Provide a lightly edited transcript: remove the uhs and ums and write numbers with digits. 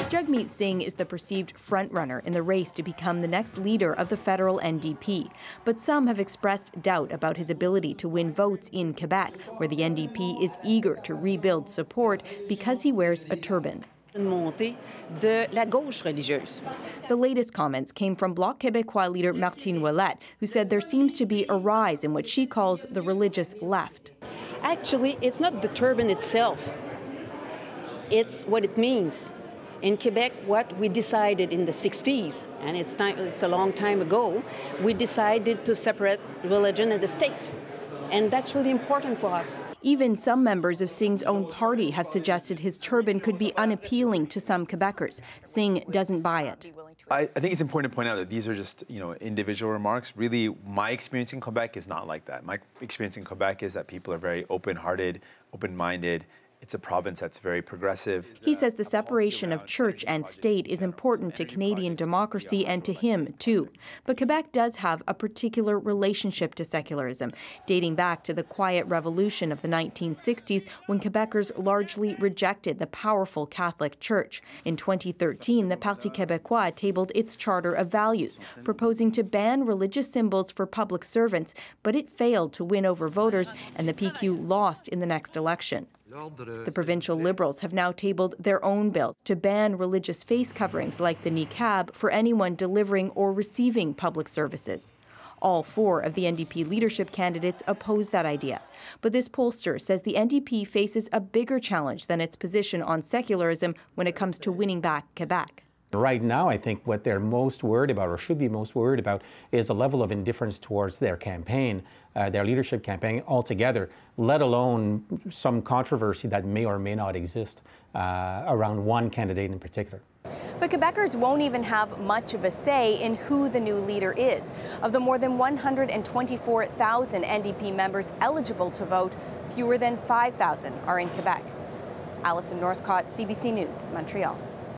Jagmeet Singh is the perceived frontrunner in the race to become the next leader of the federal NDP. But some have expressed doubt about his ability to win votes in Quebec, where the NDP is eager to rebuild support because he wears a turban. De la gauche religieuse. The latest comments came from Bloc Québécois leader Martine Ouellette, who said there seems to be a rise in what she calls the religious left. Actually, it's not the turban itself. It's what it means. In Quebec, what we decided in the 60s, and it's a long time ago, we decided to separate religion and the state. And that's really important for us. Even some members of Singh's own party have suggested his turban could be unappealing to some Quebecers. Singh doesn't buy it. I think it's important to point out that these are just, individual remarks. Really, my experience in Quebec is not like that. My experience in Quebec is that people are very open-hearted, open-minded. It's a province that's very progressive. He says the separation of church and state is important to Canadian democracy and to him, too. But Quebec does have a particular relationship to secularism, dating back to the Quiet Revolution of the 1960s, when Quebecers largely rejected the powerful Catholic Church. In 2013, the Parti Québécois tabled its Charter of Values, proposing to ban religious symbols for public servants, but it failed to win over voters, and the PQ lost in the next election. The provincial Liberals have now tabled their own bill to ban religious face coverings like the niqab for anyone delivering or receiving public services. All four of the NDP leadership candidates oppose that idea. But this pollster says the NDP faces a bigger challenge than its position on secularism when it comes to winning back Quebec. Right now, I think what they're most worried about, or should be most worried about, is a level of indifference towards their campaign, their leadership campaign altogether, let alone some controversy that may or may not exist around one candidate in particular. But Quebecers won't even have much of a say in who the new leader is. Of the more than 124,000 NDP members eligible to vote, fewer than 5,000 are in Quebec. Alison Northcott, CBC News, Montreal.